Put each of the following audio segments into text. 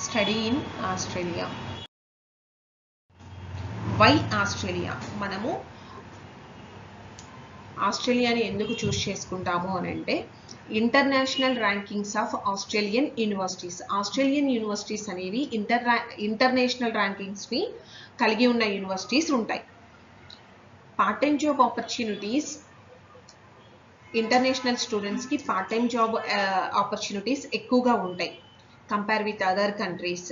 study in Australia. Why Australia? మనము ఆస్ట్రేలియాని ఎందుకు చూస్ చేసుకుంటాము అని అంటే international rankings of Australian universities. Australian universities అనేవి ఇంటర్నేషనల్ ర్యాంకింగ్స్ని కలిగి ఉన్న యూనివర్సిటీస్ ఉంటాయి. Part time job opportunities international స్టూడెంట్స్కి పార్ట్ టైం జాబ్ ఆపర్చునిటీస్ ఎక్కువగా ఉంటాయి compare with other countries.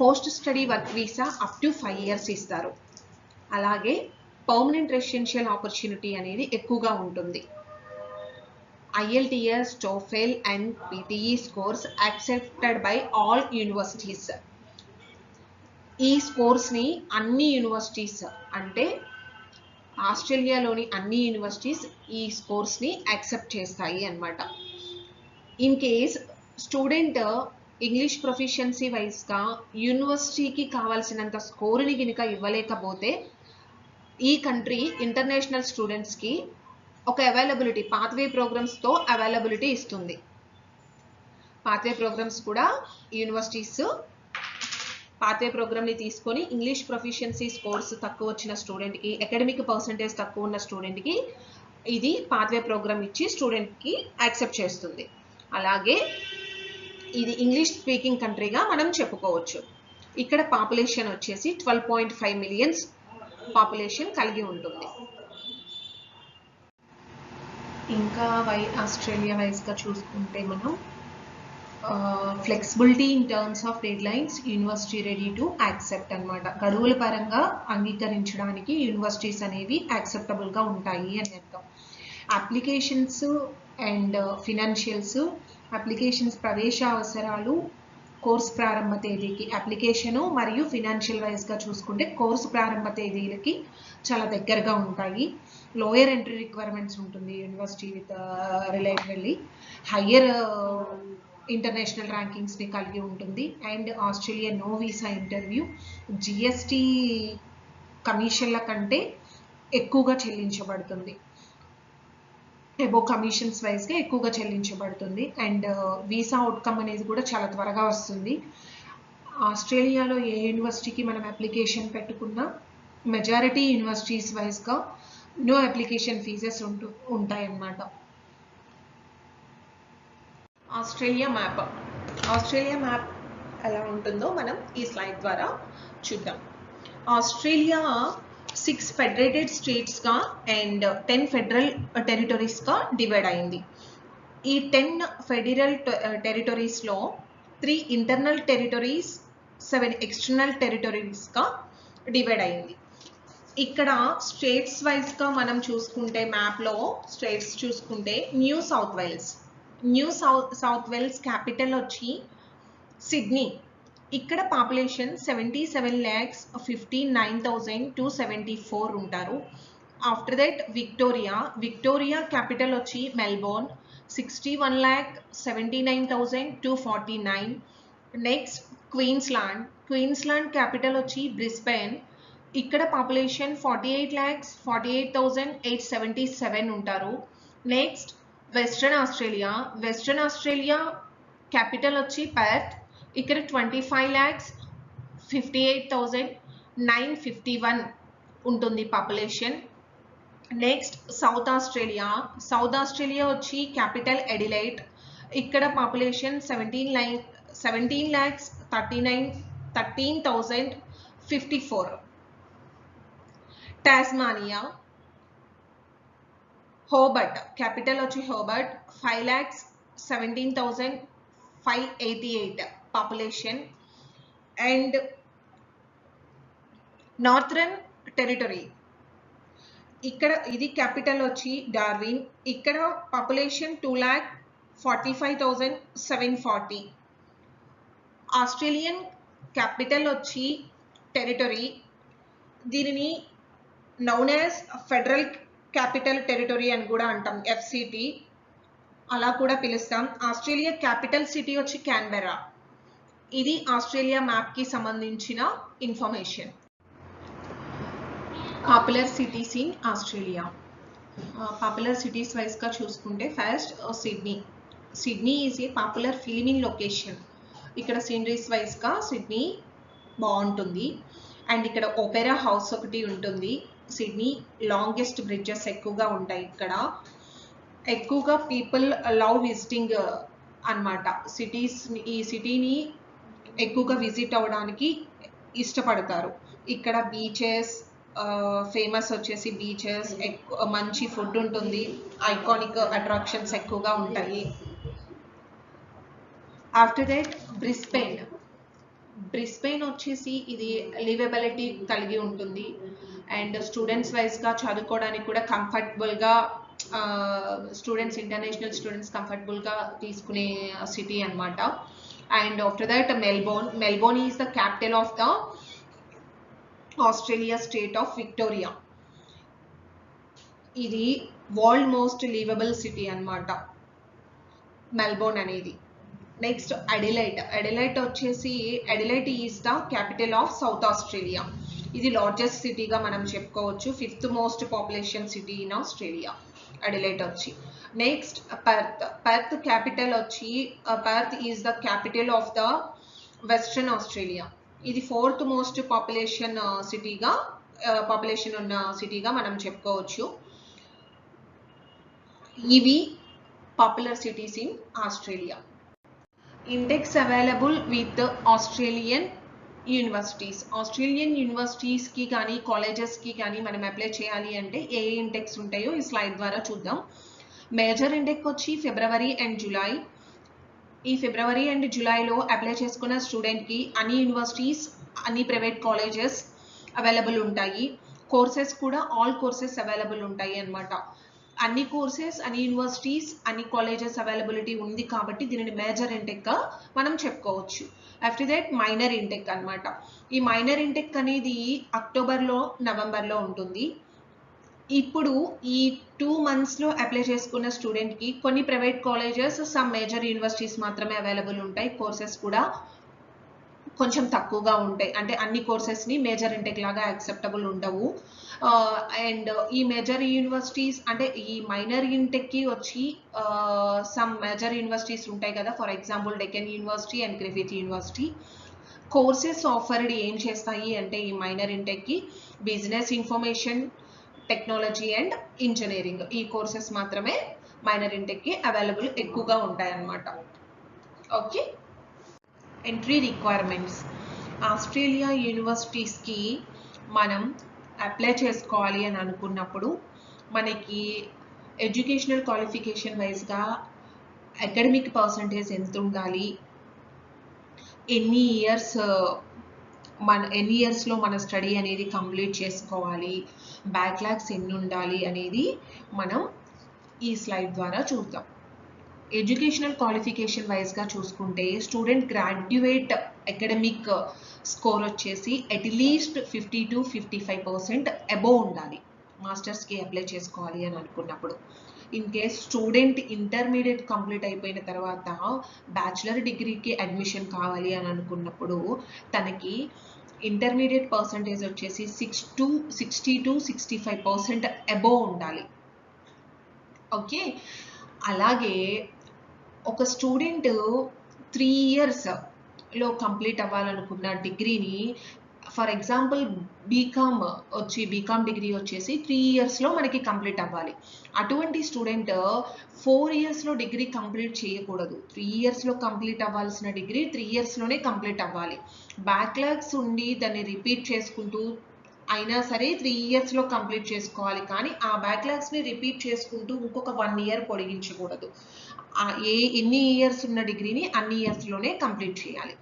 Post study work visa up to 5 years ఇస్తారు. అలాగే పర్మనెంట్ రెసిడెన్షియల్ ఆపర్చునిటీ అనేది ఎక్కువగా ఉంటుంది. IELTS, TOEFL and PTE scores accepted by all universities. ఈ స్కోర్స్ని అన్ని యూనివర్సిటీస్ అంటే ఆస్ట్రేలియాలోని అన్ని యూనివర్సిటీస్ ఈ స్కోర్స్ని యాక్సెప్ట్ చేస్తాయి అన్నమాట. In case student English proficiency వైజ్గా యూనివర్సిటీకి కావాల్సినంత స్కోర్ని కనుక ఇవ్వలేకపోతే ఈ కంట్రీ ఇంటర్నేషనల్ స్టూడెంట్స్కి ఒక అవైలబిలిటీ పాత్వే ప్రోగ్రామ్స్తో అవైలబిలిటీ ఇస్తుంది. పాత్వే ప్రోగ్రామ్స్ కూడా యూనివర్సిటీస్ పాత్వే ప్రోగ్రామ్ని తీసుకొని ఇంగ్లీష్ ప్రొఫిషియన్సీ స్కోర్స్ తక్కువ వచ్చిన స్టూడెంట్కి, అకాడమిక్ పర్సంటేజ్ తక్కువ ఉన్న స్టూడెంట్కి ఇది పాత్వే ప్రోగ్రామ్ ఇచ్చి స్టూడెంట్కి యాక్సెప్ట్ చేస్తుంది. అలాగే ఇది ఇంగ్లీష్ స్పీకింగ్ కంట్రీగా మనం చెప్పుకోవచ్చు. ఇక్కడ పాపులేషన్ వచ్చేసి 12.5 million పాపులేషన్ కలిగి ఉంటుంది. ఇంకా ఆస్ట్రేలియా వైజ్గా చూసుకుంటే మనం flexibility in terms of dead lines, university ready to accept అనమాట. గడువుల పరంగా అంగీకరించడానికి యూనివర్సిటీస్ అనేవి యాక్సెప్టబుల్గా ఉంటాయి అని అర్థం. అప్లికేషన్స్ అండ్ ఫినాన్షియల్స్, అప్లికేషన్స్ ప్రవేశ అవసరాలు, కోర్సు ప్రారంభ తేదీకి అప్లికేషను మరియు ఫినాన్షియల్ వైజ్గా చూసుకుంటే కోర్సు ప్రారంభ తేదీలకి చాలా దగ్గరగా ఉంటాయి. లోయర్ ఎంట్రీ రిక్వైర్మెంట్స్ ఉంటుంది university with relatedly. Higher international ర్యాంకింగ్స్ని కలిగి ఉంటుంది. And Australia no visa interview, GST కమిషన్ల కంటే ఎక్కువగా చెల్లించబడుతుంది. ఎబో కమిషన్స్ వైజ్గా ఎక్కువగా చెల్లించబడుతుంది. అండ్ వీసా అవుట్కమ్ అనేది కూడా చాలా త్వరగా వస్తుంది. ఆస్ట్రేలియాలో ఏ యూనివర్సిటీకి మనం అప్లికేషన్ పెట్టుకున్నా మెజారిటీ యూనివర్సిటీస్ వైజ్గా నో అప్లికేషన్ ఫీజెస్ ఉంటాయన్నమాట. ఆస్ట్రేలియా మ్యాప్ ఎలా ఉంటుందో మనం ఈ స్లైడ్ ద్వారా చూద్దాం. ఆస్ట్రేలియా 6 ఫెడరేటెడ్ స్టేట్స్గా అండ్ 10 ఫెడరల్ టెరిటరీస్గా డివైడ్ అయింది. ఈ 10 ఫెడరల్ టెరిటరీస్లో 3 ఇంటర్నల్ టెరిటరీస్, 7 ఎక్స్టర్నల్ టెరిటరీస్గా డివైడ్ అయింది. ఇక్కడ స్టేట్స్ వైజ్గా మనం చూసుకుంటే మ్యాప్లో స్టేట్స్ చూసుకుంటే న్యూ సౌత్ వేల్స్ క్యాపిటల్ వచ్చి సిడ్నీ. ఇక్కడ పాపులేషన్ 77,59,274 ఉంటారు. ఆఫ్టర్ దట్ విక్టోరియా క్యాపిటల్ వచ్చి మెల్బోర్న్, 61,79,249. నెక్స్ట్ క్వీన్స్లాండ్ క్యాపిటల్ వచ్చి బ్రిస్బెన్. ఇక్కడ పాపులేషన్ 48,48,877 ఉంటారు. నెక్స్ట్ వెస్ట్రన్ ఆస్ట్రేలియా క్యాపిటల్ వచ్చి పర్త్. ఇక్కడ 25,58,951 ఉంటుంది పాపులేషన్. నెక్స్ట్ సౌత్ ఆస్ట్రేలియా వచ్చి క్యాపిటల్ ఎడిలైట్. ఇక్కడ పాపులేషన్ 17,13,054. టాస్మానియా హోబర్ట్ క్యాపిటల్ వచ్చి Hobart, 5,17,588 population. And northern territory ఇక్కడ ఇది క్యాపిటల్ వచ్చి డార్విన్. ఇక్కడ పాపులేషన్ 2,45,740. ఆస్ట్రేలియన్ క్యాపిటల్ వచ్చి టెరిటరీ, దీనిని noun as federal capital territory అని కూడా అంటాం, FCT అలా కూడా పిలుస్తాం. ఆస్ట్రేలియా క్యాపిటల్ సిటీ వచ్చి క్యాన్బెర్రా. ఇది ఆస్ట్రేలియా మ్యాప్కి సంబంధించిన information. Popular cities in Australia. Popular cities వైజ్గా చూసుకుంటే first Sydney. Sydney is a popular filming location. ఇక్కడ సీనరీస్ వైజ్గా సిడ్నీ బాగుంటుంది. అండ్ ఇక్కడ ఒపెరా హౌస్ ఒకటి ఉంటుంది. సిడ్నీ లాంగెస్ట్ బ్రిడ్జెస్ ఎక్కువగా ఉంటాయి. ఇక్కడ ఎక్కువగా పీపుల్ లవ్ విజిటింగ్ అన్నమాట. ఈ సిటీని ఎక్కువగా విజిట్ అవ్వడానికి ఇష్టపడతారు. ఇక్కడ బీచెస్ ఫేమస్ వచ్చేసి బీచెస్, మంచి ఫుడ్ ఉంటుంది, ఐకానిక్ అట్రాక్షన్స్ ఎక్కువగా ఉంటాయి. ఆఫ్టర్ దట్ బ్రిస్బెయిన్ వచ్చేసి ఇది లివబిలిటీ కలిగి ఉంటుంది. అండ్ స్టూడెంట్స్ వైజ్గా చదువుకోవడానికి కూడా కంఫర్టబుల్గా, స్టూడెంట్స్ ఇంటర్నేషనల్ స్టూడెంట్స్ కంఫర్టబుల్గా తీసుకునే సిటీ అన్నమాట. And after that Melbourne is the capital of the Australia state of Victoria. ఇది వరల్డ్ మోస్ట్ లివబుల్ సిటీ అన్నమాట మెల్బోర్న్ అనేది. నెక్స్ట్ అడిలైట్ వచ్చేసి Adelaide is the capital of south Australia. ఇది largest సిటీగా మనం చెప్పుకోవచ్చు. 5th most population city in Australia Adelaide వచ్చి. Next Perth capital వచ్చి Perth is the capital of the western Australia. ఇది 4th మోస్ట్ పాపులేషన్ ఉన్న సిటీగా మనం చెప్పుకోవచ్చు. ఇవి popular cities in Australia. Index available with Australian యూనివర్సిటీస్కి కానీ కాలేజెస్కి కానీ మనం అప్లై చేయాలి అంటే ఏ ఇండెక్స్ ఉంటాయో ఈ స్లైడ్ ద్వారా చూద్దాం. మేజర్ ఇండెక్స్ వచ్చి ఫిబ్రవరి అండ్ జూలై. ఈ ఫిబ్రవరి అండ్ జూలైలో అప్లై చేసుకున్న స్టూడెంట్కి అన్ని యూనివర్సిటీస్, అన్ని ప్రైవేట్ కాలేజెస్ అవైలబుల్ ఉంటాయి. కోర్సెస్ కూడా ఆల్ కోర్సెస్ అవైలబుల్ ఉంటాయి అన్నమాట. అన్ని కోర్సెస్, అన్ని యూనివర్సిటీస్, అన్ని కాలేజెస్ అవైలబిలిటీ ఉంది కాబట్టి దీనిని మేజర్ ఇంటెక్గా మనం చెప్పుకోవచ్చు. ఆఫ్టర్ దట్ మైనర్ ఇంటెక్ అన్నమాట. ఈ మైనర్ ఇంటెక్ అనేది అక్టోబర్లో, నవంబర్లో ఉంటుంది. ఇప్పుడు ఈ 2 monthsలో అప్లై చేసుకున్న స్టూడెంట్కి కొన్ని private colleges, some major universities మాత్రమే అవైలబుల్ ఉంటాయి. కోర్సెస్ కూడా కొంచెం తక్కువగా ఉంటాయి. అంటే అన్ని కోర్సెస్ని మేజర్ ఇంటెక్ లాగా యాక్సెప్టబుల్ ఉండవు. అండ్ ఈ మేజర్ యూనివర్సిటీస్ అంటే ఈ మైనర్ ఇంటెక్కి వచ్చి సమ్ మేజర్ యూనివర్సిటీస్ ఉంటాయి కదా, for example Deccan university and Griffith university. Courses offered ఏం చేస్తాయి అంటే ఈ మైనర్ ఇంటెక్కి business information technology and engineering, ఈ కోర్సెస్ మాత్రమే మైనర్ ఇంటెక్కి అవైలబుల్ ఎక్కువగా ఉంటాయి అన్నమాట. ఓకే. Entry requirements. ఆస్ట్రేలియా యూనివర్సిటీస్కి మనం అప్లై చేసుకోవాలి అని అనుకున్నప్పుడు మనకి ఎడ్యుకేషనల్ క్వాలిఫికేషన్ వైజ్గా అకాడమిక్ పర్సంటేజ్ ఎంత ఉండాలి, ఎన్ని ఇయర్స్లో మన స్టడీ అనేది కంప్లీట్ చేసుకోవాలి, బ్యాక్లాగ్స్ ఎన్ని ఉండాలి అనేది మనం ఈ స్లైడ్ ద్వారా చూద్దాం. ఎడ్యుకేషనల్ క్వాలిఫికేషన్ వైజ్గా చూసుకుంటే స్టూడెంట్ గ్రాడ్యుయేట్ అకాడమిక్ స్కోర్ వచ్చేసి అట్లీస్ట్ 50 to 55% అబోవ్ ఉండాలి మాస్టర్స్కి అప్లై చేసుకోవాలి అని అనుకున్నప్పుడు. In case student intermediate complete అయిపోయిన తర్వాత బ్యాచిలర్ డిగ్రీకి అడ్మిషన్ కావాలి అని అనుకున్నప్పుడు తనకి ఇంటర్మీడియట్ పర్సంటేజ్ వచ్చేసి 60 to 65% అబోవ్ ఉండాలి. ఓకే. అలాగే ఒక స్టూడెంట్ 3 yearsలో కంప్లీట్ అవ్వాలనుకున్న డిగ్రీని, ఫర్ ఎగ్జాంపుల్ బీకామ్ డిగ్రీ వచ్చేసి 3 yearsలో మనకి కంప్లీట్ అవ్వాలి. అటువంటి స్టూడెంట్ 4 yearsలో డిగ్రీ కంప్లీట్ చేయకూడదు. 3 yearsలో కంప్లీట్ అవ్వాల్సిన డిగ్రీ 3 yearsలోనే కంప్లీట్ అవ్వాలి. బ్యాక్లాగ్స్ ఉండి దాన్ని రిపీట్ చేసుకుంటూ అయినా సరే 3 yearsలో కంప్లీట్ చేసుకోవాలి. కానీ ఆ బ్యాక్లాగ్స్ని రిపీట్ చేసుకుంటూ ఇంకొక 1 year పొడిగించకూడదు. ఎన్ని ఇయర్స్ ఉన్న డిగ్రీని అన్ని ఇయర్స్లోనే కంప్లీట్ చేయాలి.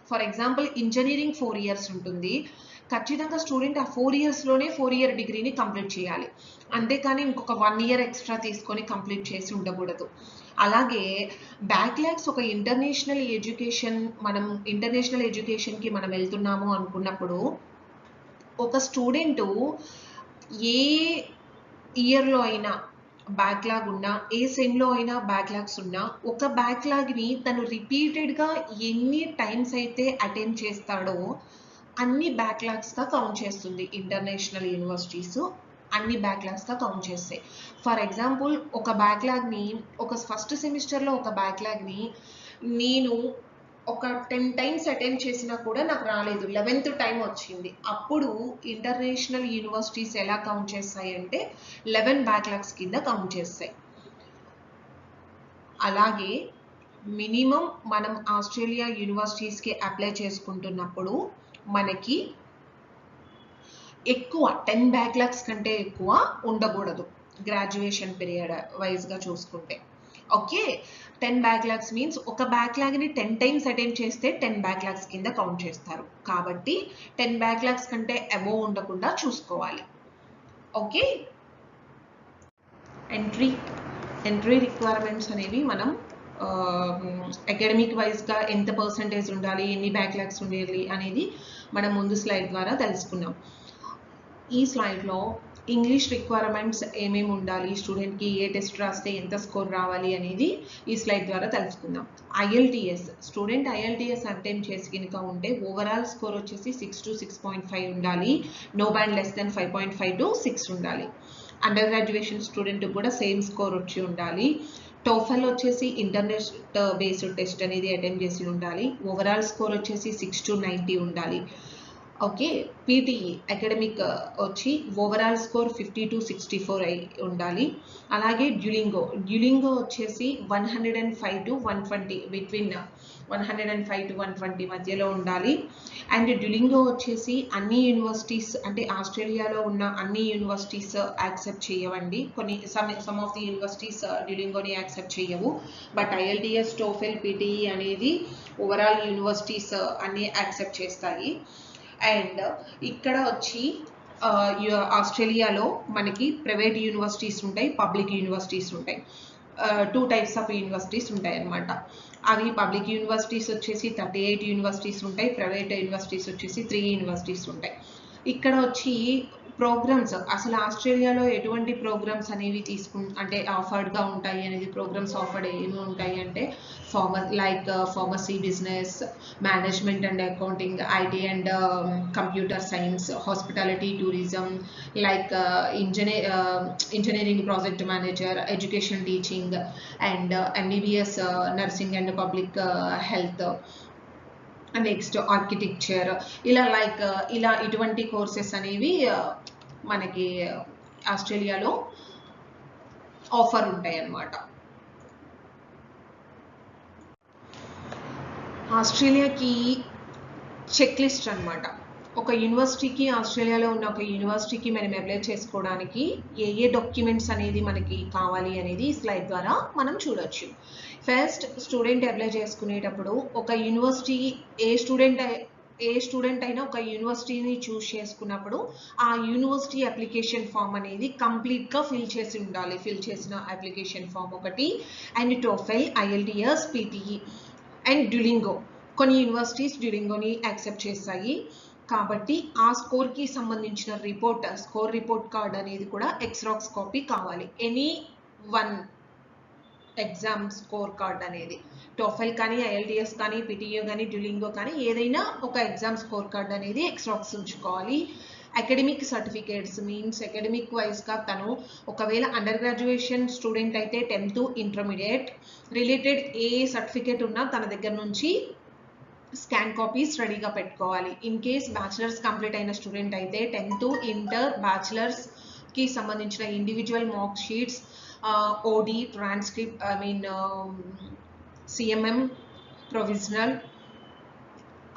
ఫర్ ఎగ్జాంపుల్ ఇంజనీరింగ్ 4 years ఉంటుంది. ఖచ్చితంగా స్టూడెంట్ ఆ 4 yearsలోనే 4 year డిగ్రీని కంప్లీట్ చేయాలి. అంతేకాని ఇంకొక 1 year ఎక్స్ట్రా తీసుకొని కంప్లీట్ చేసి ఉండకూడదు. అలాగే బ్యాక్లాగ్స్ ఒక ఇంటర్నేషనల్ ఎడ్యుకేషన్కి మనం వెళ్తున్నాము అనుకున్నప్పుడు ఒక స్టూడెంట్ ఏ ఇయర్లో అయినా బ్యాక్లాగ్ ఉన్నా, ఏ సెమ్లో అయినా బ్యాక్లాగ్స్ ఉన్నా, ఒక బ్యాక్లాగ్ని తను రిపీటెడ్గా ఎన్ని టైమ్స్ అయితే అటెంప్ట్ చేస్తాడో అన్ని బ్యాక్లాగ్స్గా కౌంట్ చేస్తుంది ఇంటర్నేషనల్ యూనివర్సిటీస్. అన్ని బ్యాక్లాగ్స్గా కౌంట్ చేస్తాయి. ఫర్ ఎగ్జాంపుల్ ఒక ఫస్ట్ సెమిస్టర్లో ఒక బ్యాక్లాగ్ని నేను ఒక 10 టైమ్స్ అటెంప్ట్ చేసినా కూడా నాకు రాలేదు, 11th టైం వచ్చింది. అప్పుడు ఇంటర్నేషనల్ యూనివర్సిటీస్ ఎలా కౌంట్ చేస్తాయి అంటే 11 బ్యాక్లాగ్స్ కింద కౌంట్ చేస్తాయి. అలాగే మినిమం మనం ఆస్ట్రేలియా యూనివర్సిటీస్కి అప్లై చేసుకుంటున్నప్పుడు మనకి ఎక్కువ 10 బ్యాక్లాగ్స్ కంటే ఎక్కువ ఉండకూడదు గ్రాడ్యుయేషన్ పీరియడ్ వైజ్గా చూసుకుంటే. ఓకే, 10 బ్యాక్లాగ్స్ మీన్స్ ఒక బ్యాక్లాగ్ని 10 టైమ్స్ అటెంప్ట్ చేస్తే 10 బ్యాక్లాగ్స్ కింద కౌంట్ చేస్తారు. కాబట్టి 10 బ్యాక్లాగ్స్ కంటే అబోవ్ ఉండకుండా చూసుకోవాలి. ఓకే, ఎంట్రీ రిక్వైర్మెంట్స్ అనేవి మనం అకాడమిక్ వైజ్గా ఎంత పర్సంటేజ్ ఉండాలి, ఎన్ని బ్యాక్లాగ్స్ ఉండాలి అనేది మనం ముందు స్లైడ్ ద్వారా తెలుసుకున్నాం. ఈ స్లైడ్లో ఇంగ్లీష్ రిక్వైర్మెంట్స్ ఏమేమి ఉండాలి, స్టూడెంట్కి ఏ టెస్ట్ రాస్తే ఎంత స్కోర్ రావాలి అనేది ఈ స్లైడ్ ద్వారా తెలుసుకుందాం. IELTS స్టూడెంట్ IELTS అటెంప్ట్ చేసి కనుక ఉంటే ఓవరాల్ స్కోర్ వచ్చేసి 6 to 6.5 ఉండాలి. No band less than 5.5 to 6 ఉండాలి. అండర్ గ్రాడ్యుయేషన్ స్టూడెంట్ కూడా సేమ్ స్కోర్ వచ్చి ఉండాలి. టోఫెల్ వచ్చేసి ఇంటర్నెట్ బేస్డ్ టెస్ట్ అనేది అటెంప్ట్ చేసి ఉండాలి. ఓవరాల్ స్కోర్ వచ్చేసి 6 to 90 ఉండాలి. ఓకే, PTE అకాడమిక్ వచ్చి ఓవరాల్ స్కోర్ 50 to 64 అయి ఉండాలి. అలాగే డ్యూలింగో వచ్చేసి 105 to 120 బిట్వీన్ 105 to 120 మధ్యలో ఉండాలి. అండ్ డ్యూలింగో వచ్చేసి అన్ని యూనివర్సిటీస్ అంటే ఆస్ట్రేలియాలో ఉన్న అన్ని యూనివర్సిటీస్ యాక్సెప్ట్ చేయవండి. కొన్ని సమ్ ఆఫ్ ది యూనివర్సిటీస్ డ్యూలింగోని యాక్సెప్ట్ చేయవు. బట్ IELTS TOEFL PTE అనేది ఓవరాల్ యూనివర్సిటీస్ అన్ని యాక్సెప్ట్ చేస్తాయి. అండ్ ఇక్కడ వచ్చి ఆస్ట్రేలియాలో మనకి ప్రైవేట్ యూనివర్సిటీస్ ఉంటాయి, పబ్లిక్ యూనివర్సిటీస్ ఉంటాయి. 2 types ఆఫ్ యూనివర్సిటీస్ ఉంటాయి అన్నమాట. అవి పబ్లిక్ యూనివర్సిటీస్ వచ్చేసి 38 యూనివర్సిటీస్ ఉంటాయి, ప్రైవేట్ యూనివర్సిటీస్ వచ్చేసి 3 యూనివర్సిటీస్ ఉంటాయి. ఇక్కడ వచ్చి ప్రోగ్రామ్స్ అసలు ఆస్ట్రేలియాలో ఎటువంటి ప్రోగ్రామ్స్ అనేవి అంటే ఆఫర్డ్గా ఉంటాయి అనేది, ప్రోగ్రామ్స్ ఆఫర్డ్ ఏమి ఉంటాయి అంటే pharmacy, business, management and accounting, IT and computer science, hospitality, tourism, like engineering project manager, education teaching and MBBS nursing and public health, next architecture, ఇలా ఇటువంటి కోర్సెస్ అనేవి మనకి ఆస్ట్రేలియాలో ఆఫర్ ఉంటాయి అన్నమాట. ఆస్ట్రేలియాకి చెక్ లిస్ట్ అన్నమాట. ఒక యూనివర్సిటీకి ఆస్ట్రేలియాలో ఉన్న ఒక యూనివర్సిటీకి మనం అప్లై చేసుకోవడానికి ఏ డాక్యుమెంట్స్ అనేది మనకి కావాలి అనేది ఈ స్లైడ్ ద్వారా మనం చూడొచ్చు. ఫస్ట్ స్టూడెంట్ అప్లై చేసుకునేటప్పుడు ఒక యూనివర్సిటీ ఏ స్టూడెంట్ అయినా ఒక యూనివర్సిటీని చూస్ చేసుకున్నప్పుడు ఆ యూనివర్సిటీ అప్లికేషన్ ఫామ్ అనేది కంప్లీట్గా ఫిల్ చేసి ఉండాలి. ఫిల్ చేసిన అప్లికేషన్ ఫామ్ ఒకటి, and TOEFL, IELTS, PTE and Duolingo. కొన్ని యూనివర్సిటీస్ డ్యూలింగోని యాక్సెప్ట్ చేస్తాయి. కాబట్టి ఆ స్కోర్కి సంబంధించిన స్కోర్ రిపోర్ట్ కార్డ్ అనేది కూడా ఎక్స్రాక్స్ కాపీ కావాలి. Any one exam score card అనేది TOEFL కానీ, IELTS కానీ, PTE కానీ, డ్యూలింగో కానీ ఏదైనా ఒక ఎగ్జామ్ స్కోర్ కార్డ్ అనేది ఎక్స్రాక్స్ ఉంచుకోవాలి. అకాడమిక్ సర్టిఫికేట్స్ మీన్స్ అకాడమిక్ వైజ్గా తను ఒకవేళ అండర్ గ్రాడ్యుయేషన్ స్టూడెంట్ అయితే 10th ఇంటర్మీడియట్ రిలేటెడ్ ఏ సర్టిఫికేట్ ఉన్నా తన దగ్గర నుంచి స్కాన్ కాపీస్ రెడీగా పెట్టుకోవాలి. ఇన్ కేస్ బ్యాచిలర్స్ కంప్లీట్ అయిన స్టూడెంట్ అయితే 10th ఇంటర్ బ్యాచిలర్స్కి సంబంధించిన individual mark sheets, OD transcript, CMM provisional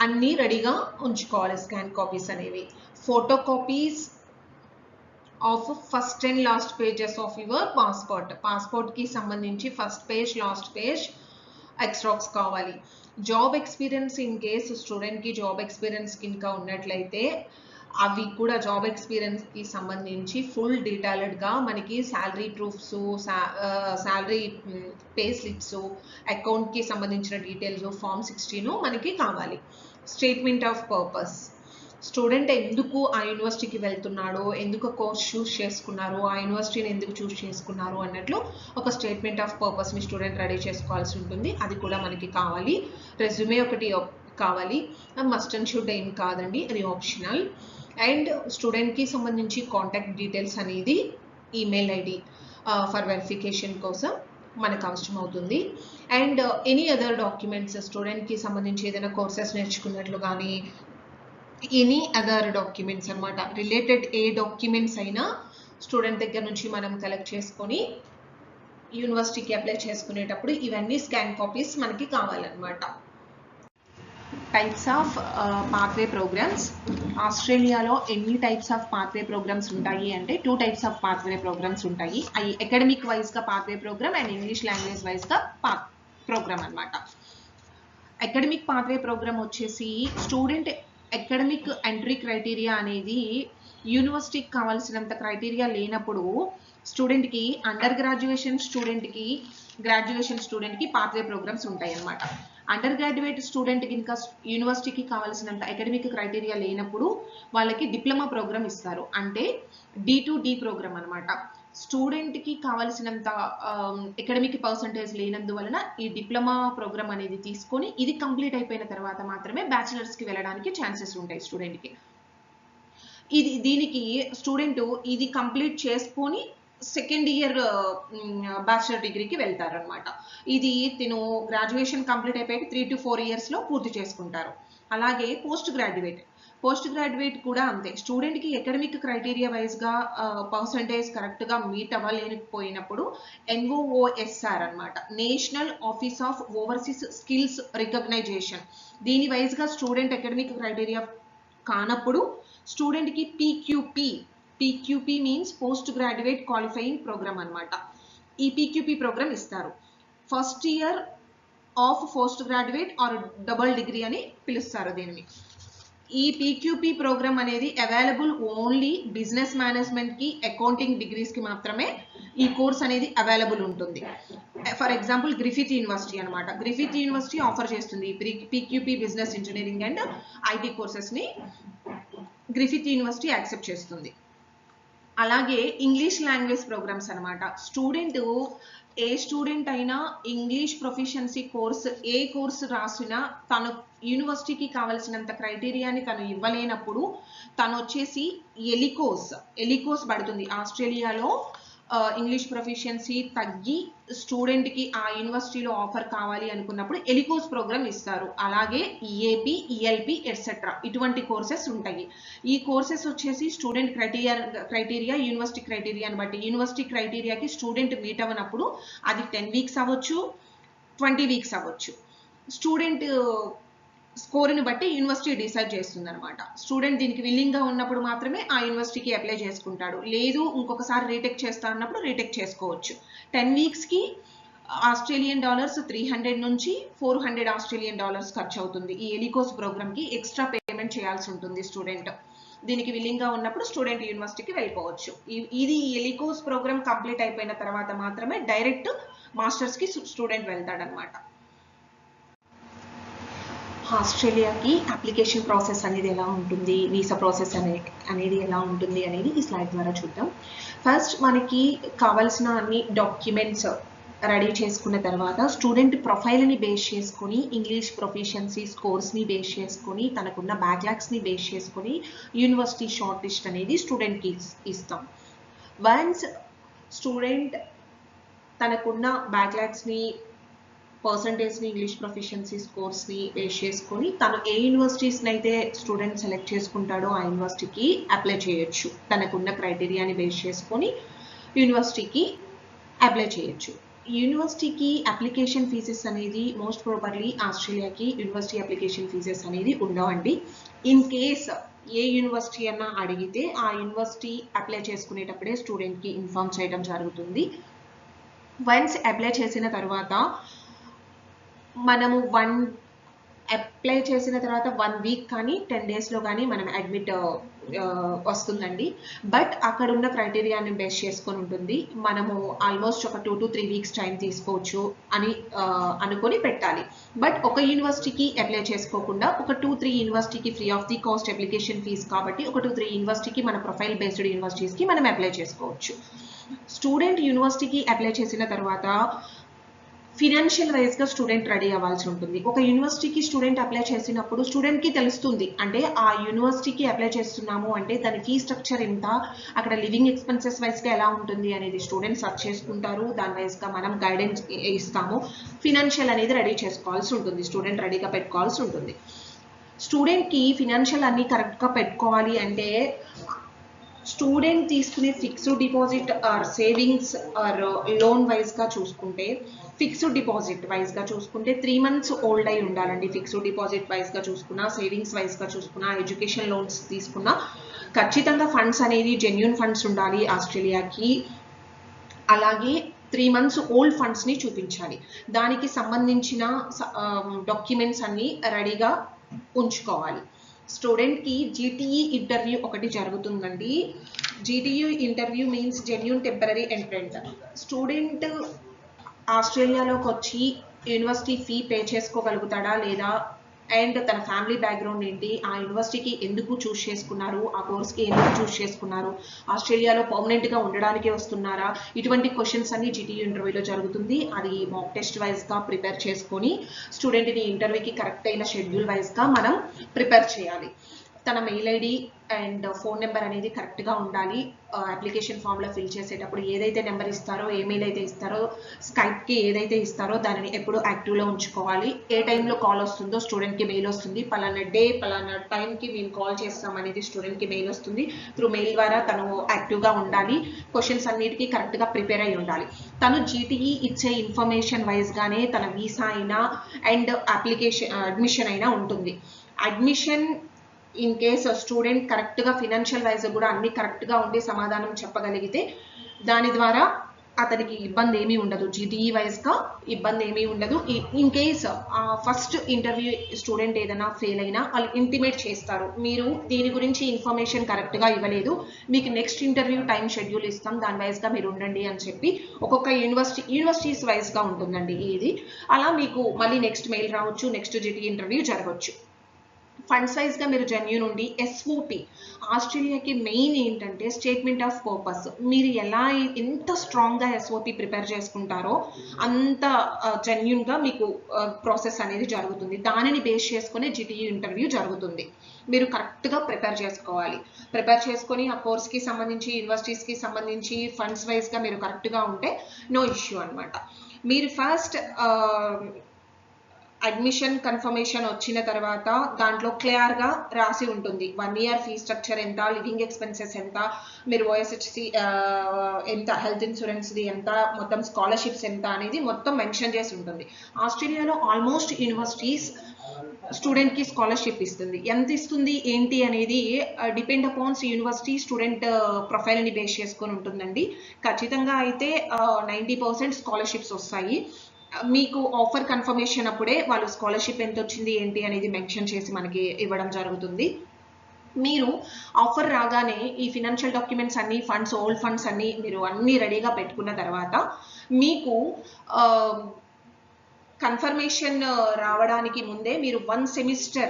అన్నీ రెడీగా ఉంచుకోవాలి. స్కాన్ కాపీస్ అనేవి. Photo copies of first and last pages of your పాస్పోర్ట్కి సంబంధించి first page, last page xerox కావాలి. జాబ్ ఎక్స్పీరియన్స్ ఇన్ కేస్ స్టూడెంట్కి జాబ్ ఎక్స్పీరియన్స్ ఇంకా ఉన్నట్లయితే అవి కూడా జాబ్ ఎక్స్పీరియన్స్కి సంబంధించి ఫుల్ డీటెయిల్డ్గా మనకి salary proofs, salary pay slips, అకౌంట్కి సంబంధించిన డీటెయిల్స్, Form 16 మనకి కావాలి. స్టేట్మెంట్ ఆఫ్ పర్పస్, స్టూడెంట్ ఎందుకు ఆ యూనివర్సిటీకి వెళ్తున్నాడో, ఎందుకు కోర్స్ చూస్ చేసుకున్నారు, ఆ యూనివర్సిటీని ఎందుకు చూస్ చేసుకున్నారు అన్నట్లు ఒక స్టేట్మెంట్ ఆఫ్ పర్పస్ని స్టూడెంట్ రెడీ చేసుకోవాల్సి ఉంటుంది. అది కూడా మనకి కావాలి. రెజ్యూమే ఒకటి కావాలి. మస్ట్ అండ్ షుడ్ ఏం కాదండి, అది ఆప్షనల్. అండ్ స్టూడెంట్కి సంబంధించి కాంటాక్ట్ డీటెయిల్స్ అనేది ఈమెయిల్ ID ఫర్ వెరిఫికేషన్ కోసం మనకు అవసరం అవుతుంది. అండ్ ఎనీ అదర్ డాక్యుమెంట్స్, స్టూడెంట్కి సంబంధించి ఏదైనా కోర్సెస్ నేర్చుకున్నట్లు కానీ ఎనీ అదర్ డాక్యుమెంట్స్ అనమాట, రిలేటెడ్ ఏ డాక్యుమెంట్స్ అయినా స్టూడెంట్ దగ్గర నుంచి మనం కలెక్ట్ చేసుకొని యూనివర్సిటీకి అప్లై చేసుకునేటప్పుడు ఇవన్నీ స్కాన్ కాపీస్ మనకి కావాలన్నమాట. Types of pathway programmes. ఆస్ట్రేలియాలో ఎన్ని టైప్స్ ఆఫ్ పాత్వే ప్రోగ్రామ్స్ ఉంటాయి అంటే 2 టైప్స్ ఆఫ్ పాత్వే ప్రోగ్రామ్స్ ఉంటాయి. అవి అకాడమిక్ వైజ్గా pathway program and English language వైజ్గా ప్రోగ్రామ్ అనమాట. అకాడమిక్ పాత్వే ప్రోగ్రామ్ వచ్చేసి స్టూడెంట్ అకాడమిక్ ఎంట్రీ క్రైటీరియా అనేది యూనివర్సిటీకి కావాల్సినంత క్రైటీరియా లేనప్పుడు స్టూడెంట్కి అండర్ గ్రాడ్యుయేషన్ స్టూడెంట్కి గ్రాడ్యుయేషన్ స్టూడెంట్కి పాత్వే ప్రోగ్రామ్స్ ఉంటాయి అన్నమాట. అండర్ గ్రాడ్యుయేట్ స్టూడెంట్కి ఇంకా యూనివర్సిటీకి కావాల్సినంత అకాడమిక్ క్రైటీరియా లేనప్పుడు వాళ్ళకి డిప్లొమా ప్రోగ్రామ్ ఇస్తారు. అంటే D2D ప్రోగ్రామ్ అనమాట. స్టూడెంట్కి కావాల్సినంత అకాడమిక్ పర్సంటేజ్ లేనందువలన ఈ డిప్లొమా ప్రోగ్రామ్ అనేది తీసుకొని ఇది కంప్లీట్ అయిపోయిన తర్వాత మాత్రమే బ్యాచిలర్స్కి వెళ్ళడానికి ఛాన్సెస్ ఉంటాయి స్టూడెంట్కి. దీనికి స్టూడెంట్ ఇది కంప్లీట్ చేసుకొని సెకండ్ ఇయర్ బ్యాచిలర్ డిగ్రీకి వెళ్తారనమాట. ఇది తిను గ్రాడ్యుయేషన్ కంప్లీట్ అయిపోయి 3 to 4 ఇయర్స్లో పూర్తి చేసుకుంటారు. అలాగే పోస్ట్ గ్రాడ్యుయేట్ కూడా అంతే. స్టూడెంట్కి అకాడమిక్ క్రైటీరియా వైజ్గా పర్సంటేజ్ కరెక్ట్గా మీట్ అవ్వలేకపోయినప్పుడు NOOSR అనమాట, national office of overseas skills recognition, దీని వైజ్గా స్టూడెంట్ అకాడమిక్ క్రైటీరియా కానప్పుడు స్టూడెంట్కి PQP means post graduate qualifying program అనమాట. ఈ PQP ప్రోగ్రామ్ ఇస్తారు. First year of post graduate or double degree అని పిలుస్తారు దీనిని. ఈ PQP ప్రోగ్రామ్ అనేది అవైలబుల్ ఓన్లీ బిజినెస్ మేనేజ్మెంట్కి, అకౌంటింగ్ డిగ్రీస్కి మాత్రమే ఈ కోర్స్ అనేది అవైలబుల్ ఉంటుంది. ఫర్ ఎగ్జాంపుల్ గ్రిఫిత్ యూనివర్సిటీ అనమాట. గ్రిఫిత్ యూనివర్సిటీ ఆఫర్ చేస్తుంది PQP business engineering and IT కోర్సెస్ని గ్రిఫిత్ యూనివర్సిటీ యాక్సెప్ట్ చేస్తుంది. అలాగే ఇంగ్లీష్ లాంగ్వేజ్ ప్రోగ్రామ్స్ అనమాట. ఏ స్టూడెంట్ అయినా ఇంగ్లీష్ ప్రొఫిషియన్సీ కోర్స్ ఏ కోర్సు రాసినా తను యూనివర్సిటీకి కావాల్సినంత క్రైటీరియాని తను ఇవ్వలేనప్పుడు తను వచ్చేసి ఎలికోస్ పడుతుంది. ఆస్ట్రేలియాలో ఇంగ్లీష్ ప్రొఫిషియన్సీ తగ్గి స్టూడెంట్కి ఆ యూనివర్సిటీలో ఆఫర్ కావాలి అనుకున్నప్పుడు ఎలికోస్ ప్రోగ్రామ్ ఇస్తారు. అలాగే EAP, ELP ఎట్సెట్రా ఇటువంటి కోర్సెస్ ఉంటాయి. ఈ కోర్సెస్ వచ్చేసి స్టూడెంట్ క్రైటీరియా యూనివర్సిటీ క్రైటీరియాని బట్టి, యూనివర్సిటీ క్రైటీరియాకి స్టూడెంట్ మీట్ అవ్వనప్పుడు అది 10 weeks అవ్వచ్చు, 20 weeks అవ్వచ్చు. స్టూడెంట్ స్కోర్ని బట్టి యూనివర్సిటీ డిసైడ్ చేస్తుంది అనమాట. స్టూడెంట్ దీనికి విల్లింగ్గా ఉన్నప్పుడు మాత్రమే ఆ యూనివర్సిటీకి అప్లై చేసుకుంటాడు. లేదు ఇంకొకసారి రీటెక్ చేస్తా అన్నప్పుడు రీటెక్ చేసుకోవచ్చు. 10 weeksకి ఆస్ట్రేలియన్ డాలర్స్ 300 నుంచి 400 ఆస్ట్రేలియన్ డాలర్స్ ఖర్చు అవుతుంది. ఈ ఎలికోస్ ప్రోగ్రామ్కి ఎక్స్ట్రా పేమెంట్ చేయాల్సి ఉంటుంది స్టూడెంట్. దీనికి విల్లింగ్గా ఉన్నప్పుడు స్టూడెంట్ యూనివర్సిటీకి వెళ్ళిపోవచ్చు. ఇది ఎలికోస్ ప్రోగ్రామ్ కంప్లీట్ అయిపోయిన తర్వాత మాత్రమే డైరెక్ట్ మాస్టర్స్కి స్టూడెంట్ వెళ్తాడనమాట. ఆస్ట్రేలియాకి అప్లికేషన్ ప్రాసెస్ అనేది ఎలా ఉంటుంది, వీసా ప్రాసెస్ అనేది ఎలా ఉంటుంది అనేది ఈ స్లైడ్ ద్వారా చూద్దాం. ఫస్ట్ మనకి కావాల్సిన అన్ని డాక్యుమెంట్స్ రెడీ చేసుకున్న తర్వాత స్టూడెంట్ ప్రొఫైల్ని బేస్ చేసుకొని, ఇంగ్లీష్ ప్రొఫిషియన్సీ స్కోర్స్ని బేస్ చేసుకొని, తనకున్న బ్యాక్లాగ్స్ని బేస్ చేసుకొని యూనివర్సిటీ షార్ట్ లిస్ట్ అనేది స్టూడెంట్కి ఇస్తాం. వన్స్ స్టూడెంట్ తనకున్న బ్యాక్లాగ్స్ని, పర్సంటేజ్ని, ఇంగ్లీష్ ప్రొఫిషియన్సీ స్కోర్స్ని బేస్ చేసుకొని తను ఏ యూనివర్సిటీస్ని అయితే స్టూడెంట్ సెలెక్ట్ చేసుకుంటాడో ఆ యూనివర్సిటీకి అప్లై చేయొచ్చు. తనకున్న క్రైటీరియాని బేస్ చేసుకొని యూనివర్సిటీకి అప్లై చేయొచ్చు. యూనివర్సిటీకి అప్లికేషన్ ఫీజెస్ అనేది మోస్ట్ ప్రాబబ్లీ ఆస్ట్రేలియాకి యూనివర్సిటీ అప్లికేషన్ ఫీజెస్ అనేది ఉండవండి. ఇన్ కేస్ ఏ యూనివర్సిటీ అన్నా అడిగితే ఆ యూనివర్సిటీ అప్లై చేసుకునేటప్పుడే స్టూడెంట్కి ఇన్ఫార్మ్ చేయడం జరుగుతుంది. వన్స్ అప్లై చేసిన తర్వాత మనము అప్లై చేసిన తర్వాత 1 week కానీ 10 daysలో కానీ మనం అడ్మిట్ వస్తుందండి. బట్ అక్కడ ఉన్న క్రైటీరియాని బేస్ చేసుకొని ఉంటుంది. మనము ఆల్మోస్ట్ ఒక 2 to 3 weeks టైం తీసుకోవచ్చు అని అనుకొని పెట్టాలి. బట్ ఒక యూనివర్సిటీకి అప్లై చేసుకోకుండా ఒక 2-3 యూనివర్సిటీకి free of the cost application fees కాబట్టి ఒక 2-3 యూనివర్సిటీకి మన ప్రొఫైల్ బేస్డ్ యూనివర్సిటీస్కి మనం అప్లై చేసుకోవచ్చు. స్టూడెంట్ యూనివర్సిటీకి అప్లై చేసిన తర్వాత ఫినాన్షియల్ వైజ్గా స్టూడెంట్ రెడీ అవ్వాల్సి ఉంటుంది. ఒక యూనివర్సిటీకి స్టూడెంట్ అప్లై చేసినప్పుడు స్టూడెంట్కి తెలుస్తుంది, అంటే ఆ యూనివర్సిటీకి అప్లై చేస్తున్నాము అంటే దాని ఫీ స్ట్రక్చర్ ఎంత, అక్కడ లివింగ్ ఎక్స్పెన్సెస్ వైజ్గా ఎలా ఉంటుంది అనేది స్టూడెంట్ సర్చ్ చేసుకుంటారు. దాని వైజ్గా మనం గైడెన్స్ ఇస్తాము. ఫినాన్షియల్ అనేది రెడీ చేసుకోవాల్సి ఉంటుంది, స్టూడెంట్ రెడీగా పెట్టుకోవాల్సి ఉంటుంది. స్టూడెంట్కి ఫినాన్షియల్ అన్ని కరెక్ట్గా పెట్టుకోవాలి అంటే స్టూడెంట్ తీసుకునే fixed deposit or savings or loan వైజ్గా చూసుకుంటే, ఫిక్స్డ్ డిపాజిట్ వైజ్గా చూసుకుంటే 3 months ఓల్డ్ అయి ఉండాలండి. ఫిక్స్డ్ డిపాజిట్ వైజ్గా చూసుకున్నా, సేవింగ్స్ వైజ్గా చూసుకున్నా, ఎడ్యుకేషన్ లోన్స్ తీసుకున్నా ఖచ్చితంగా ఫండ్స్ అనేది జెన్యూన్ ఫండ్స్ ఉండాలి ఆస్ట్రేలియాకి. అలాగే 3 months ఓల్డ్ ఫండ్స్ని చూపించాలి. దానికి సంబంధించిన డాక్యుమెంట్స్ అన్నీ రెడీగా ఉంచుకోవాలి. స్టూడెంట్కి జీటీఈ ఇంటర్వ్యూ ఒకటి జరుగుతుందండి. GTU interview means genuine temporary entrant. Student ఆస్ట్రేలియాలోకి వచ్చి యూనివర్సిటీ ఫీ పే చేసుకోగలుగుతాడా లేదా, అండ్ తన ఫ్యామిలీ బ్యాక్గ్రౌండ్ ఏంటి, ఆ యూనివర్సిటీకి ఎందుకు చూస్ చేసుకున్నారు, ఆ కోర్స్కి ఎందుకు చూస్ చేసుకున్నారు, ఆస్ట్రేలియాలో పర్మనెంట్గా ఉండడానికి వస్తున్నారా, ఇటువంటి క్వశ్చన్స్ అన్ని జీటీయూ ఇంటర్వ్యూలో జరుగుతుంది. అది మాక్ టెస్ట్ వైజ్గా ప్రిపేర్ చేసుకొని స్టూడెంట్ని ఇంటర్వ్యూకి కరెక్ట్ అయిన షెడ్యూల్ వైజ్గా మనం ప్రిపేర్ చేయాలి. తన mail ID and phone number అనేది కరెక్ట్గా ఉండాలి. అప్లికేషన్ ఫామ్లో ఫిల్ చేసేటప్పుడు ఏదైతే నెంబర్ ఇస్తారో, ఏ మెయిల్ అయితే ఇస్తారో, స్కైప్కి ఏదైతే ఇస్తారో దానిని ఎప్పుడు యాక్టివ్లో ఉంచుకోవాలి. ఏ టైంలో కాల్ వస్తుందో స్టూడెంట్కి మెయిల్ వస్తుంది, పలానా డే పలానా టైంకి మేము కాల్ చేస్తాం అనేది స్టూడెంట్కి మెయిల్ వస్తుంది. త్రూ మెయిల్ ద్వారా తను యాక్టివ్గా ఉండాలి. క్వశ్చన్స్ అన్నిటికీ కరెక్ట్గా ప్రిపేర్ అయి ఉండాలి. తను జీటీఈ ఇచ్చే ఇన్ఫర్మేషన్ వైజ్గానే తన వీసా అయినా అండ్ అడ్మిషన్ అయినా ఉంటుంది. అడ్మిషన్ ఇన్ కేస్ స్టూడెంట్ కరెక్ట్గా ఫినాన్షియల్ వైజ్ కూడా అన్ని కరెక్ట్గా ఉండి సమాధానం చెప్పగలిగితే దాని ద్వారా అతనికి ఇబ్బంది ఏమీ ఉండదు. జీటీఈ వైజ్గా ఇబ్బంది ఏమీ ఉండదు. In case first interview student ఏదైనా ఫెయిల్ అయినా వాళ్ళు ఇంటిమేట్ చేస్తారు, మీరు దీని గురించి ఇన్ఫర్మేషన్ కరెక్ట్గా ఇవ్వలేదు, మీకు నెక్స్ట్ ఇంటర్వ్యూ టైం షెడ్యూల్ ఇస్తాం, దాని వైజ్గా మీరు ఉండండి అని చెప్పి ఒక్కొక్క యూనివర్సిటీస్ వైజ్గా ఉంటుందండి ఇది. అలా మీకు మళ్ళీ నెక్స్ట్ మెయిల్ రావచ్చు, నెక్స్ట్ జీటీఈ ఇంటర్వ్యూ జరగవచ్చు. ఫండ్స్ వైజ్గా మీరు జెన్యూన్ ఉండి, ఎస్ఓపి ఆస్ట్రేలియాకి మెయిన్ ఏంటంటే స్టేట్మెంట్ ఆఫ్ పర్పస్. మీరు ఎంత స్ట్రాంగ్గా ఎస్ఓపి ప్రిపేర్ చేసుకుంటారో అంత జెన్యూన్గా మీకు ప్రాసెస్ అనేది జరుగుతుంది. దానిని బేస్ చేసుకునే జీటీయూ ఇంటర్వ్యూ జరుగుతుంది. మీరు కరెక్ట్గా ప్రిపేర్ చేసుకోవాలి. ప్రిపేర్ చేసుకొని ఆ కోర్స్కి సంబంధించి, యూనివర్సిటీస్కి సంబంధించి ఫండ్స్ వైజ్గా మీరు కరెక్ట్గా ఉంటే నో ఇష్యూ అనమాట. మీరు ఫస్ట్ అడ్మిషన్ కన్ఫర్మేషన్ వచ్చిన తర్వాత దాంట్లో క్లియర్గా రాసి ఉంటుంది 1 year ఫీ స్ట్రక్చర్ ఎంత, లివింగ్ ఎక్స్పెన్సెస్ ఎంత, మీరు ఓఎస్హెచ్సి ఎంత, హెల్త్ ఇన్సూరెన్స్ది ఎంత, మొత్తం స్కాలర్షిప్స్ ఎంత అనేది మొత్తం మెన్షన్ చేసి ఉంటుంది. ఆస్ట్రేలియాలో ఆల్మోస్ట్ యూనివర్సిటీస్ స్టూడెంట్కి స్కాలర్షిప్ ఇస్తుంది. ఎంత ఇస్తుంది ఏంటి అనేది depend upon university student ప్రొఫైల్ని base చేసుకొని ఉంటుందండి. ఖచ్చితంగా అయితే 90% స్కాలర్షిప్స్ వస్తాయి. మీకు ఆఫర్ కన్ఫర్మేషన్ అప్పుడే వాళ్ళు స్కాలర్షిప్ ఎంత వచ్చింది ఏంటి అనేది మెన్షన్ చేసి మనకి ఇవ్వడం జరుగుతుంది. మీరు ఆఫర్ రాగానే ఈ ఫినాన్షియల్ డాక్యుమెంట్స్ అన్ని, ఫండ్స్, ఓల్డ్ ఫండ్స్ అన్ని మీరు అన్ని రెడీగా పెట్టుకున్న తర్వాత మీకు కన్ఫర్మేషన్ రావడానికి ముందే మీరు 1 semester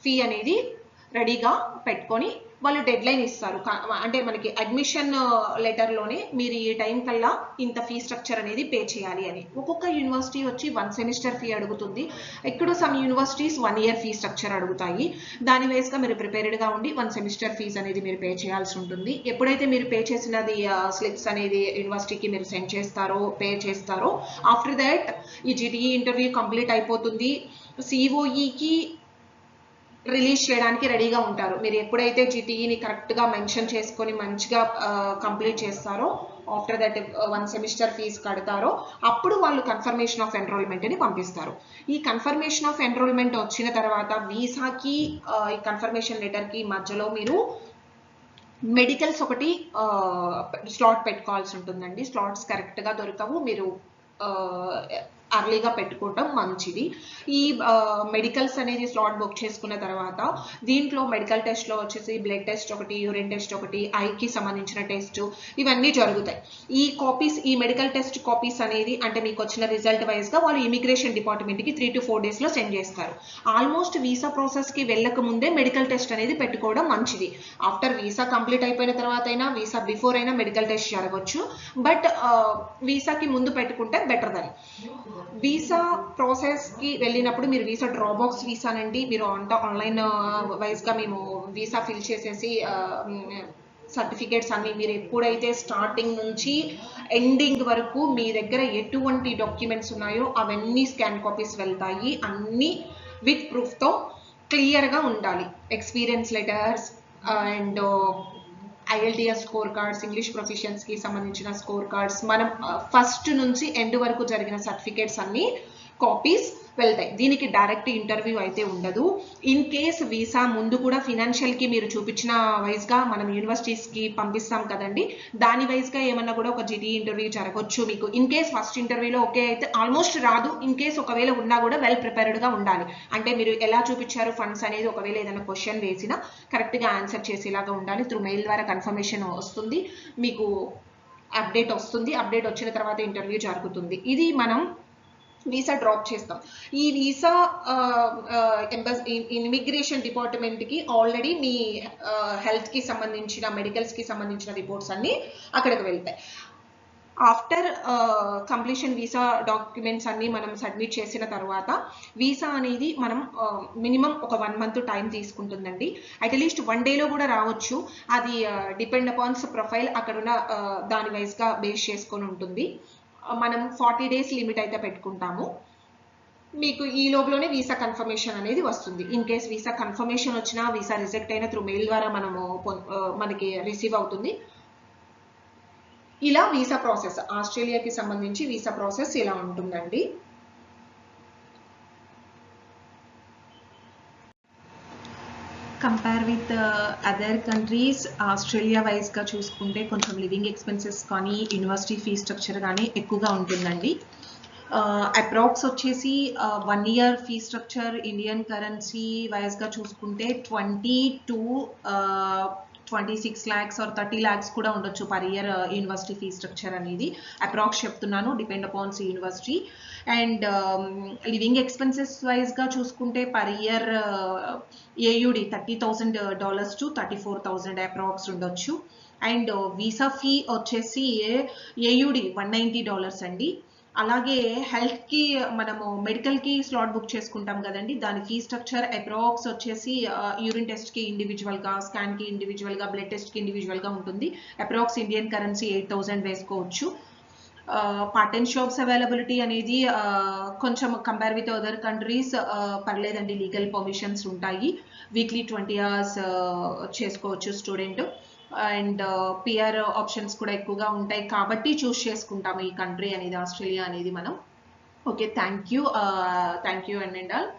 ఫీ అనేది రెడీగా పెట్టుకొని వాళ్ళు డెడ్ లైన్ ఇస్తారు. అంటే మనకి అడ్మిషన్ లెటర్లోనే మీరు ఈ టైం కల్లా ఇంత ఫీ స్ట్రక్చర్ అనేది పే చేయాలి అని. ఒక్కొక్క యూనివర్సిటీ వచ్చి 1 semester ఫీ అడుగుతుంది. ఇక్కడ some universities 1 year fee structure అడుగుతాయి. దాని వైస్గా మీరు ప్రిపేర్డ్గా ఉండి 1 semester ఫీజ్ అనేది మీరు పే చేయాల్సి ఉంటుంది. ఎప్పుడైతే మీరు పే చేసినది స్లిప్స్ అనేది యూనివర్సిటీకి మీరు సెండ్ చేస్తారో, పే చేస్తారో, ఆఫ్టర్ దాట్ ఈ జీటీఈ ఇంటర్వ్యూ కంప్లీట్ అయిపోతుంది. సిఓఈకి రిలీజ్ చేయడానికి రెడీగా ఉంటారు. మీరు ఎప్పుడైతే జీటీఈని కరెక్ట్గా మెన్షన్ చేసుకొని మంచిగా కంప్లీట్ చేస్తారో, ఆఫ్టర్ దట్ 1 semester ఫీజు కడతారో అప్పుడు వాళ్ళు కన్ఫర్మేషన్ ఆఫ్ ఎన్రోల్మెంట్ని పంపిస్తారు. ఈ కన్ఫర్మేషన్ ఆఫ్ ఎన్రోల్మెంట్ వచ్చిన తర్వాత వీసాకి ఈ కన్ఫర్మేషన్ లెటర్కి మధ్యలో మీరు మెడికల్స్ ఒకటి స్లాట్ పెట్టుకోవాల్సి ఉంటుందండి. స్లాట్స్ కరెక్ట్గా దొరకవు, మీరు అర్లీగా పెట్టుకోవటం మంచిది. ఈ మెడికల్స్ అనేది స్లాట్ బుక్ చేసుకున్న తర్వాత దీంట్లో మెడికల్ టెస్ట్లో వచ్చేసి బ్లడ్ టెస్ట్ ఒకటి, యూరిన్ టెస్ట్ ఒకటి, ఐకి సంబంధించిన టెస్ట్ ఇవన్నీ జరుగుతాయి. ఈ మెడికల్ టెస్ట్ కాపీస్ అనేది అంటే మీకు వచ్చిన రిజల్ట్ వైజ్గా వాళ్ళు ఇమిగ్రేషన్ డిపార్ట్మెంట్కి 3 to 4 daysలో సెండ్ చేస్తారు. ఆల్మోస్ట్ వీసా ప్రాసెస్కి వెళ్ళక ముందే మెడికల్ టెస్ట్ అనేది పెట్టుకోవడం మంచిది. ఆఫ్టర్ వీసా కంప్లీట్ అయిపోయిన తర్వాత అయినా, వీసా బిఫోర్ అయినా మెడికల్ టెస్ట్ జరగవచ్చు. బట్ వీసాకి ముందు పెట్టుకుంటే బెటర్ దాని. వీసా ప్రాసెస్కి వెళ్ళినప్పుడు మీరు వీసా డ్రాబాక్స్ వీసానండి, మీరు అంతా ఆన్లైన్ వైజ్గా మేము వీసా ఫిల్ చేసేసి సర్టిఫికేట్స్ అన్ని మీరు ఎప్పుడైతే స్టార్టింగ్ నుంచి ఎండింగ్ వరకు మీ దగ్గర ఎటువంటి డాక్యుమెంట్స్ ఉన్నాయో అవన్నీ స్కాన్ కాపీస్ వెళ్తాయి. అన్నీ విత్ ప్రూఫ్తో క్లియర్గా ఉండాలి. Experience letters and IELTS score cards, English ప్రొఫిషియన్స్కి సంబంధించిన స్కోర్ కార్డ్స్, మనం ఫస్ట్ నుంచి ఎండ్ వరకు జరిగిన సర్టిఫికేట్స్ అన్ని కాపీస్ వెళ్తాయి. దీనికి డైరెక్ట్ ఇంటర్వ్యూ అయితే ఉండదు. ఇన్ కేస్ వీసా ముందు కూడా ఫినాన్షియల్కి మీరు చూపించిన వైజ్గా మనం యూనివర్సిటీస్కి పంపిస్తాం కదండి, దాని వైజ్గా ఏమన్నా కూడా ఒక GT ఇంటర్వ్యూ జరగవచ్చు మీకు. ఇన్ కేస్ ఫస్ట్ ఇంటర్వ్యూలో ఓకే అయితే ఆల్మోస్ట్ రాదు. ఇన్ కేస్ ఒకవేళ ఉన్నా కూడా వెల్ ప్రిపేర్డ్గా ఉండాలి. అంటే మీరు ఎలా చూపించారు ఫండ్స్ అనేది ఒకవేళ ఏదైనా క్వశ్చన్ వేసినా కరెక్ట్గా ఆన్సర్ చేసేలాగా ఉండాలి. త్రూ మెయిల్ ద్వారా కన్ఫర్మేషన్ వస్తుంది, మీకు అప్డేట్ వస్తుంది. అప్డేట్ వచ్చిన తర్వాత ఇంటర్వ్యూ జరుగుతుంది. ఇది మనం వీసా డ్రాప్ చేస్తాం. ఈ వీసా ఇమిగ్రేషన్ డిపార్ట్మెంట్కి ఆల్రెడీ మీ హెల్త్కి సంబంధించిన, మెడికల్స్కి సంబంధించిన రిపోర్ట్స్ అన్నీ అక్కడికి వెళ్తాయి. ఆఫ్టర్ కంప్లీషన్ వీసా డాక్యుమెంట్స్ అన్నీ మనం సబ్మిట్ చేసిన తర్వాత వీసా అనేది మనం మినిమం ఒక 1 month టైం తీసుకుంటుందండి. అట్లీస్ట్ 1 dayలో కూడా రావచ్చు. అది డిపెండ్ అపాన్స్ ప్రొఫైల్, అక్కడున్న దాని వైజ్గా బేస్ చేసుకొని ఉంటుంది. మనం 40 days లిమిట్ అయితే పెట్టుకుంటాము. మీకు ఈ లోపలనే వీసా కన్ఫర్మేషన్ అనేది వస్తుంది. ఇన్ కేస్ వీసా కన్ఫర్మేషన్ వచ్చినా, వీసా రిజెక్ట్ అయినా త్రూ మెయిల్ ద్వారా మనకి రిసీవ్ అవుతుంది. ఇలా వీసా ప్రాసెస్, ఆస్ట్రేలియాకి సంబంధించి వీసా ప్రాసెస్ ఇలా ఉంటుందండి. Compare with other countries, Australia వైజ్గా చూసుకుంటే కొంచెం లివింగ్ ఎక్స్పెన్సెస్ కానీ, యూనివర్సిటీ ఫీ స్ట్రక్చర్ కానీ ఎక్కువగా ఉంటుందండి. అప్రాక్స్ వచ్చేసి 1 year fee structure Indian currency వైజ్గా చూసుకుంటే 20 to 26 lakhs or 30 lakhs కూడా ఉండొచ్చు per year university fee structure అనేది. అప్రాక్స్ చెప్తున్నాను, depend upon university. And living expenses వైజ్గా చూసుకుంటే per year AUD $30,000 to $34,000 approx ఉండొచ్చు. అండ్ వీసా ఫీ వచ్చేసి AUD $190 అండి. అలాగే హెల్త్కి మనము మెడికల్కి స్లాట్ బుక్ చేసుకుంటాం కదండి, దాని ఫీ స్ట్రక్చర్ అప్రాక్స్ వచ్చేసి యూరిన్ టెస్ట్కి ఇండివిజువల్గా, స్కాన్కి ఇండివిజువల్గా, బ్లడ్ టెస్ట్కి ఇండివిజువల్గా ఉంటుంది. అప్రాక్స్ ఇండియన్ కరెన్సీ 8,000 వేసుకోవచ్చు. పార్ట్ టైం జాబ్స్ అవైలబిలిటీ అనేది కొంచెం కంపేర్ విత్ అదర్ కంట్రీస్ పర్లేదండి. లీగల్ పర్మిషన్స్ ఉంటాయి. వీక్లీ 20 hours చేసుకోవచ్చు స్టూడెంట్. అండ్ PR ఆప్షన్స్ కూడా ఎక్కువగా ఉంటాయి కాబట్టి చూస్ చేసుకుంటాము ఈ కంట్రీ అనేది, ఆస్ట్రేలియా అనేది మనం. Okay, thank you and all.